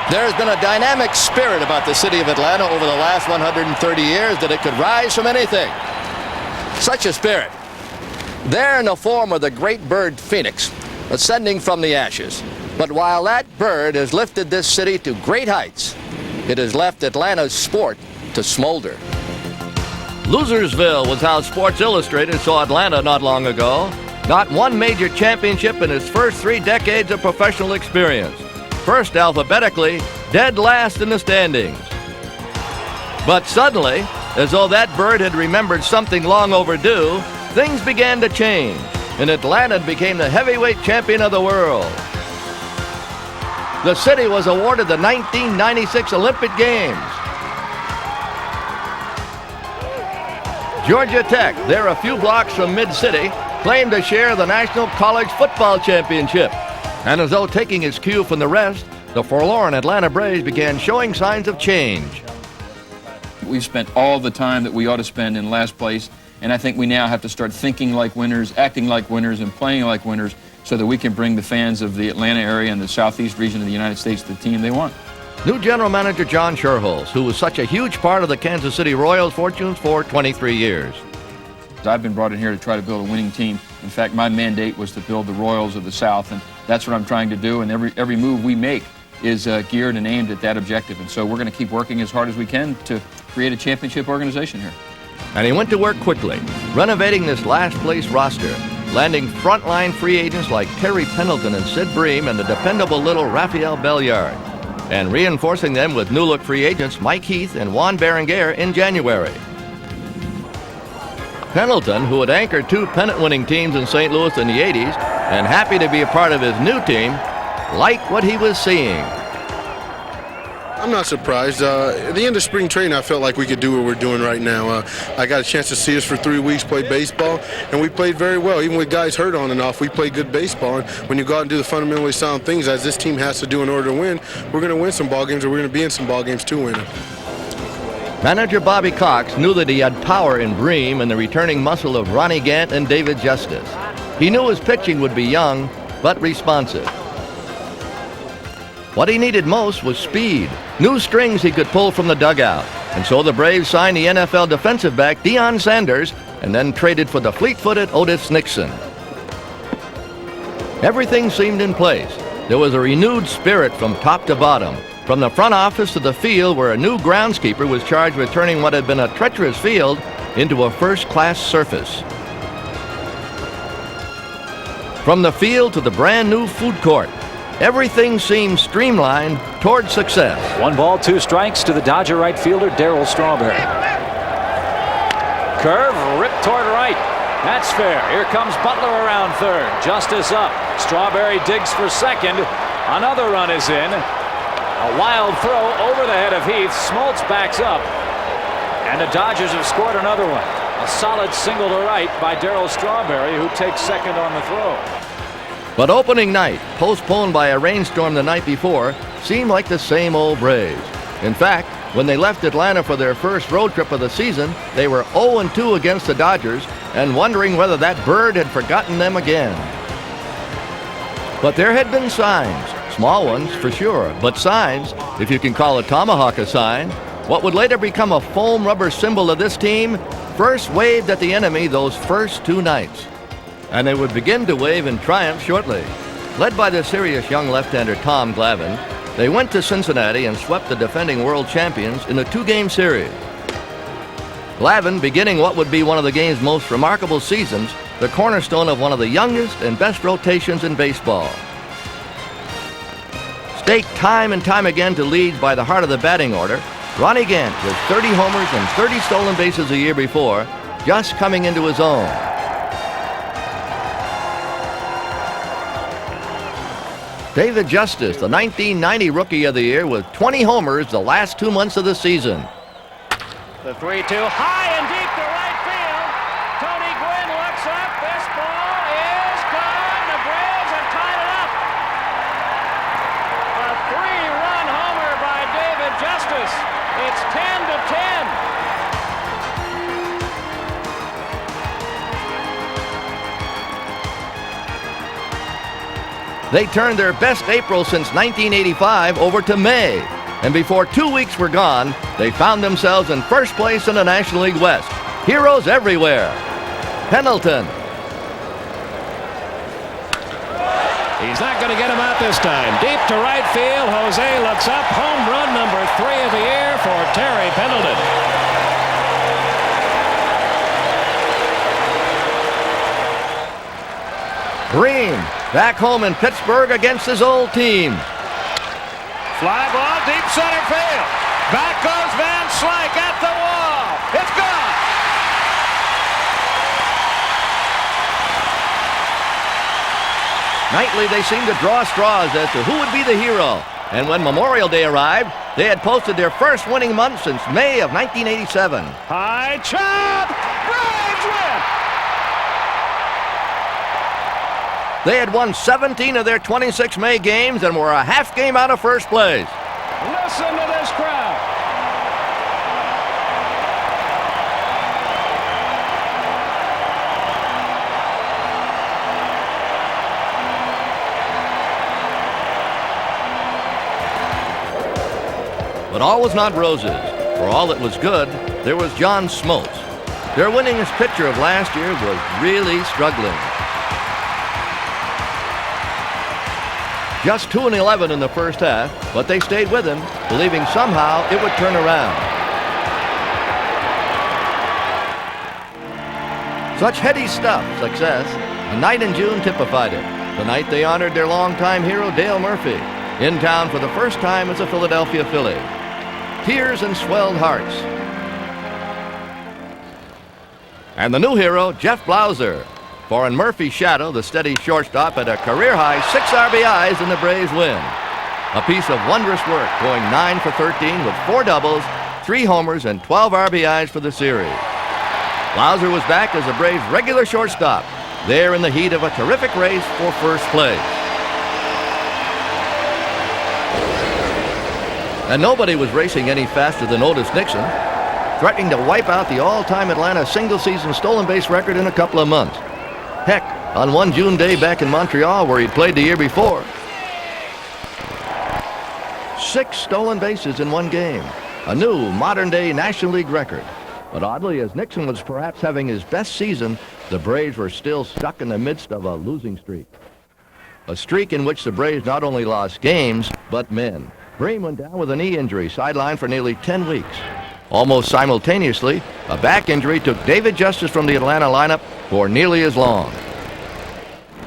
There's been a dynamic spirit about the city of Atlanta over the last 130 years that it could rise from anything. Such a spirit. There in the form of the great bird Phoenix, ascending from the ashes. But while that bird has lifted this city to great heights, it has left Atlanta's sport to smolder. Losersville was how Sports Illustrated saw Atlanta not long ago. Not one major championship in its first 3 decades of professional experience. First alphabetically, dead last in the standings. But suddenly, as though that bird had remembered something long overdue, things began to change, and Atlanta became the heavyweight champion of the world. The city was awarded the 1996 Olympic Games. Georgia Tech, there a few blocks from Mid-City, claimed to share the National College Football Championship. And as though taking its cue from the rest, the forlorn Atlanta Braves began showing signs of change. We've spent all the time that we ought to spend in last place, and I think we now have to start thinking like winners, acting like winners, and playing like winners so that we can bring the fans of the Atlanta area and the southeast region of the United States the team they want. New general manager John Schuerholz, who was such a huge part of the Kansas City Royals' fortunes for 23 years. I've been brought in here to try to build a winning team. In fact, my mandate was to build the Royals of the South, and that's what I'm trying to do, and every move we make is geared and aimed at that objective. And so we're going to keep working as hard as we can to create a championship organization here. And he went to work quickly, renovating this last-place roster, landing frontline free agents like Terry Pendleton and Sid Bream and the dependable little Rafael Belliard, and reinforcing them with new-look free agents Mike Heath and Juan Berenguer in January. Pendleton, who had anchored 2 pennant-winning teams in St. Louis in the 80s, and happy to be a part of his new team, liked what he was seeing. I'm not surprised. At the end of spring training, I felt like we could do what we're doing right now. I got a chance to see us for 3 weeks play baseball, and we played very well. Even with guys hurt on and off, we played good baseball. And when you go out and do the fundamentally sound things, as this team has to do in order to win, we're going to win some ball games, or we're going to be in some ball games to win them. Manager Bobby Cox knew that he had power in Bream and the returning muscle of Ronnie Gant and David Justice. He knew his pitching would be young, but responsive. What he needed most was speed, new strings he could pull from the dugout. And so the Braves signed the NFL defensive back Deion Sanders and then traded for the fleet-footed Otis Nixon. Everything seemed in place. There was a renewed spirit from top to bottom, from the front office to the field, where a new groundskeeper was charged with turning what had been a treacherous field into a first-class surface. From the field to the brand-new food court, everything seemed streamlined toward success. 1 ball, 2 strikes to the Dodger right fielder, Darryl Strawberry. Curve, ripped toward right. That's fair. Here comes Butler around third. Justice up. Strawberry digs for second. Another run is in. A wild throw over the head of Heath. Smoltz backs up. And the Dodgers have scored another one. A solid single to right by Darryl Strawberry, who takes second on the throw. But opening night, postponed by a rainstorm the night before, seemed like the same old Braves. In fact, when they left Atlanta for their first road trip of the season, they were 0-2 against the Dodgers and wondering whether that bird had forgotten them again. But there had been signs, small ones for sure, but signs, if you can call a tomahawk a sign. What would later become a foam rubber symbol of this team first waved at the enemy those first 2 nights. And they would begin to wave in triumph shortly. Led by the serious young left-hander Tom Glavine, they went to Cincinnati and swept the defending world champions in a 2-game series. Glavine beginning what would be one of the game's most remarkable seasons, the cornerstone of one of the youngest and best rotations in baseball. Staked time and time again to leads by the heart of the batting order, Ronnie Gant, with 30 homers and 30 stolen bases a year before, just coming into his own. David Justice, the 1990 Rookie of the Year, with 20 homers the last 2 months of the season. The 3-2 high and deep to right field. Tony Gwynn looks up. This ball is gone. The Braves have tied it up. A 3-run homer by David Justice. It's 10-10. They turned their best April since 1985 over to May. And before 2 weeks were gone, they found themselves in first place in the National League West. Heroes everywhere. Pendleton. He's not going to get him out this time. Deep to right field. Jose looks up. Home run number 3 of the year for Terry Pendleton. Green, back home in Pittsburgh against his old team. Fly ball, deep center field. Back goes Van Slyke at the wall. It's gone. Nightly, they seemed to draw straws as to who would be the hero. And when Memorial Day arrived, they had posted their first winning month since May of 1987. High chop. Braves win. They had won 17 of their 26 May games and were a half game out of first place. Listen to this crowd. But all was not roses. For all that was good, there was John Smoltz. Their winningest pitcher of last year was really struggling. Just 2-11 in the first half, but they stayed with him, believing somehow it would turn around. Such heady stuff, success. A night in June typified it. The night they honored their longtime hero, Dale Murphy, in town for the first time as a Philadelphia Philly. Tears and swelled hearts. And the new hero, Jeff Blauser. For in Murphy's shadow, the steady shortstop had a career-high 6 RBIs in the Braves win. A piece of wondrous work, going 9 for 13 with 4 doubles, 3 homers, and 12 RBIs for the series. Blauser was back as the Braves' regular shortstop, there in the heat of a terrific race for first place. And nobody was racing any faster than Otis Nixon, threatening to wipe out the all-time Atlanta single-season stolen base record in a couple of months. Heck, on one June day back in Montreal where he'd played the year before. 6 stolen bases in one game, a new modern-day National League record. But oddly, as Nixon was perhaps having his best season, the Braves were still stuck in the midst of a losing streak. A streak in which the Braves not only lost games, but men. Bream went down with a knee injury, sidelined for nearly 10 weeks. Almost simultaneously, a back injury took David Justice from the Atlanta lineup for nearly as long.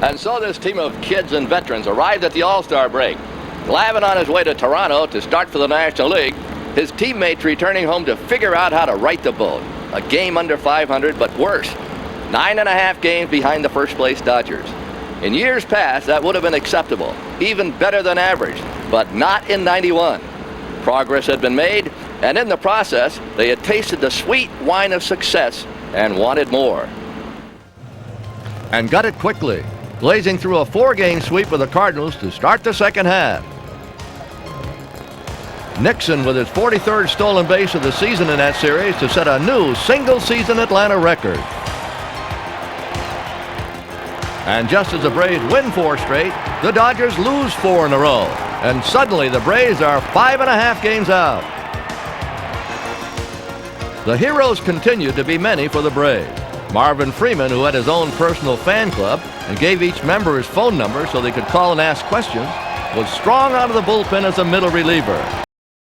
And so this team of kids and veterans arrived at the All-Star break. Glavine on his way to Toronto to start for the National League, his teammates returning home to figure out how to right the boat. A game under 500, but worse, 9.5 games behind the first-place Dodgers. In years past, that would have been acceptable, even better than average, but not in '91. Progress had been made, and in the process, they had tasted the sweet wine of success and wanted more. And got it quickly, blazing through a 4-game sweep with the Cardinals to start the second half. Nixon with his 43rd stolen base of the season in that series to set a new single-season Atlanta record. And just as the Braves win 4 straight, the Dodgers lose 4 in a row. And suddenly the Braves are 5.5 games out. The heroes continued to be many for the Braves. Marvin Freeman, who had his own personal fan club and gave each member his phone number so they could call and ask questions, was strong out of the bullpen as a middle reliever.